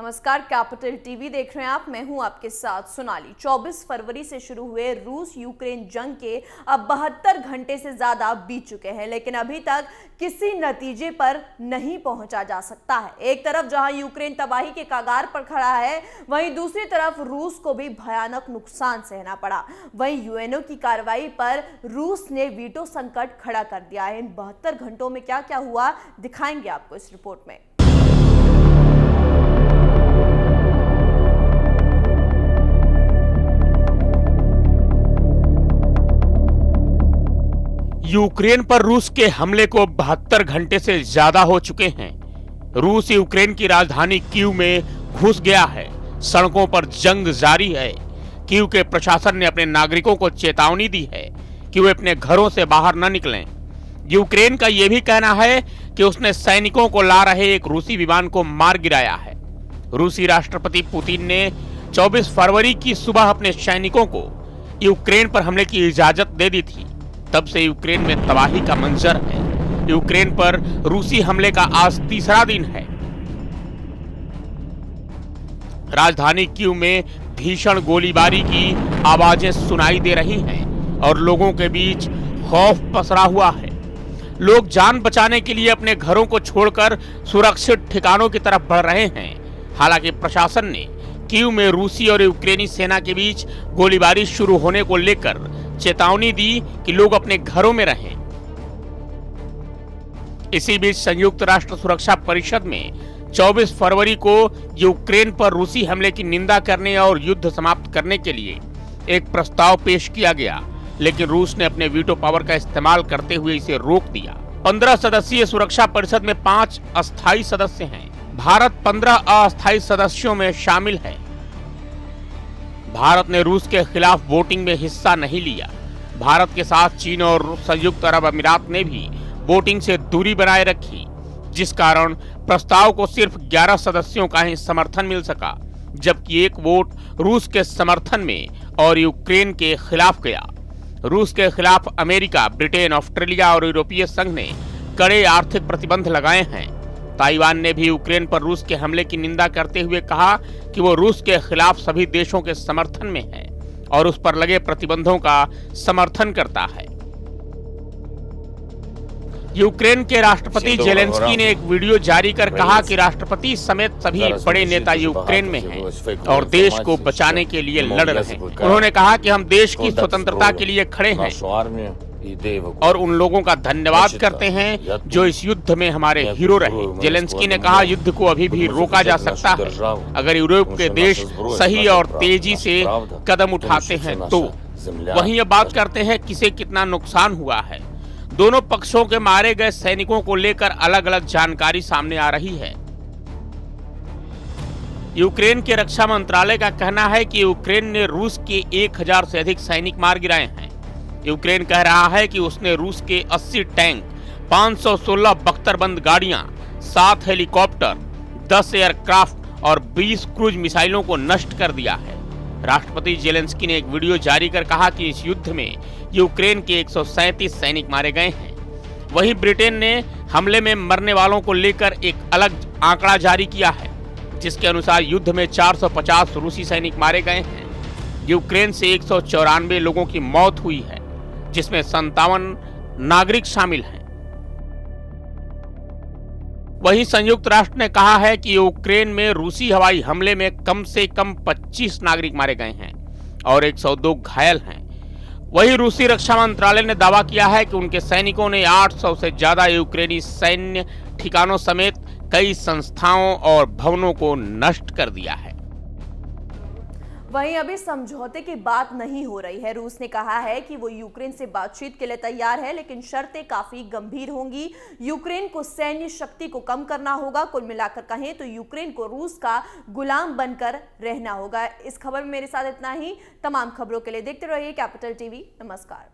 नमस्कार, capital TV देख रहे हैं आप। मैं हूं आपके साथ सोनाली। 24 फरवरी से शुरू हुए रूस यूक्रेन जंग के अब 72 घंटे से ज्यादा बीत चुके हैं, लेकिन अभी तक किसी नतीजे पर नहीं पहुंचा जा सकता है। एक तरफ जहां यूक्रेन तबाही के कगार पर खड़ा है, वहीं दूसरी तरफ रूस को भी भयानक नुकसान सहना पड़ा। वहीं यूएनओ की कार्रवाई पर रूस ने वीटो संकट खड़ा कर दिया है। इन 72 घंटों में क्या क्या हुआ दिखाएंगे आपको इस रिपोर्ट में। यूक्रेन पर रूस के हमले को 72 घंटे से ज्यादा हो चुके हैं। रूस यूक्रेन की राजधानी कीव में घुस गया है। सड़कों पर जंग जारी है। कीव के प्रशासन ने अपने नागरिकों को चेतावनी दी है कि वे अपने घरों से बाहर न निकलें। यूक्रेन का यह भी कहना है कि उसने सैनिकों को ला रहे एक रूसी विमान को मार गिराया है। रूसी राष्ट्रपति पुतिन ने 24 फरवरी की सुबह अपने सैनिकों को यूक्रेन पर हमले की इजाजत दे दी थी। तब से यूक्रेन में तबाही का मंजर है। यूक्रेन पर रूसी हमले का आज तीसरा दिन है। राजधानी कीव में भीषण गोलीबारी की आवाजें सुनाई दे रही हैं और लोगों के बीच खौफ पसरा हुआ है। लोग जान बचाने के लिए अपने घरों को छोड़कर सुरक्षित ठिकानों की तरफ बढ़ रहे हैं। हालांकि प्रशासन ने कीव में रूसी और यूक्रेनी सेना के बीच गोलीबारी शुरू होने को लेकर चेतावनी दी कि लोग अपने घरों में रहें। इसी बीच संयुक्त राष्ट्र सुरक्षा परिषद में 24 फरवरी को यूक्रेन पर रूसी हमले की निंदा करने और युद्ध समाप्त करने के लिए एक प्रस्ताव पेश किया गया, लेकिन रूस ने अपने वीटो पावर का इस्तेमाल करते हुए इसे रोक दिया। 15 सदस्यीय सुरक्षा परिषद में 5 अस्थायी सदस्य हैं। भारत 15 अस्थायी सदस्यों में शामिल है। भारत ने रूस के खिलाफ वोटिंग में हिस्सा नहीं लिया। भारत के साथ चीन और संयुक्त अरब अमीरात ने भी वोटिंग से दूरी बनाए रखी, जिस कारण प्रस्ताव को सिर्फ 11 सदस्यों का ही समर्थन मिल सका, जबकि एक वोट रूस के समर्थन में और यूक्रेन के खिलाफ गया। रूस के खिलाफ अमेरिका, ब्रिटेन, ऑस्ट्रेलिया और यूरोपीय संघ ने कड़े आर्थिक प्रतिबंध लगाए हैं। ताइवान ने भी यूक्रेन पर रूस के हमले की निंदा करते हुए कहा कि वो रूस के खिलाफ सभी देशों के समर्थन में है और उस पर लगे प्रतिबंधों का समर्थन करता है। यूक्रेन के राष्ट्रपति जेलेंस्की ने एक वीडियो जारी कर कहा कि राष्ट्रपति समेत सभी बड़े नेता यूक्रेन में हैं और देश को बचाने के लिए लड़ रहे हैं। उन्होंने कहा कि हम देश की स्वतंत्रता के लिए खड़े हैं और उन लोगों का धन्यवाद करते हैं जो इस युद्ध में हमारे हीरो रहे। जेलेंस्की ने कहा, युद्ध को अभी भी रोका जा सकता है अगर यूरोप के देश सही और तेजी से कदम उठाते हैं तो। वहीं अब बात करते हैं किसे कितना नुकसान हुआ है। दोनों पक्षों के मारे गए सैनिकों को लेकर अलग अलग जानकारी सामने आ रही है। यूक्रेन के रक्षा मंत्रालय का कहना है कि यूक्रेन ने रूस के 1000 से अधिक सैनिक मार गिराए हैं। यूक्रेन कह रहा है कि उसने रूस के 80 टैंक, 516 बख्तरबंद गाड़ियां, 7 हेलीकॉप्टर, 10 एयरक्राफ्ट और 20 क्रूज मिसाइलों को नष्ट कर दिया है। राष्ट्रपति जेलेंस्की ने एक वीडियो जारी कर कहा कि इस युद्ध में यूक्रेन के 137 सैनिक मारे गए हैं। वहीं ब्रिटेन ने हमले में मरने वालों को लेकर एक अलग आंकड़ा जारी किया है, जिसके अनुसार युद्ध में 450 रूसी सैनिक मारे गए हैं। यूक्रेन से 194 लोगों की मौत हुई है, जिसमें 57 नागरिक शामिल हैं। वहीं संयुक्त राष्ट्र ने कहा है कि यूक्रेन में रूसी हवाई हमले में कम से कम 25 नागरिक मारे गए हैं और 102 घायल हैं। वहीं रूसी रक्षा मंत्रालय ने दावा किया है कि उनके सैनिकों ने 800 से ज्यादा यूक्रेनी सैन्य ठिकानों समेत कई संस्थाओं और भवनों को नष्ट कर दिया है। वहीं अभी समझौते की बात नहीं हो रही है। रूस ने कहा है कि वो यूक्रेन से बातचीत के लिए तैयार है, लेकिन शर्तें काफी गंभीर होंगी। यूक्रेन को सैन्य शक्ति को कम करना होगा। कुल मिलाकर कहें तो यूक्रेन को रूस का गुलाम बनकर रहना होगा। इस खबर में मेरे साथ इतना ही। तमाम खबरों के लिए देखते रहिए कैपिटल टीवी। नमस्कार।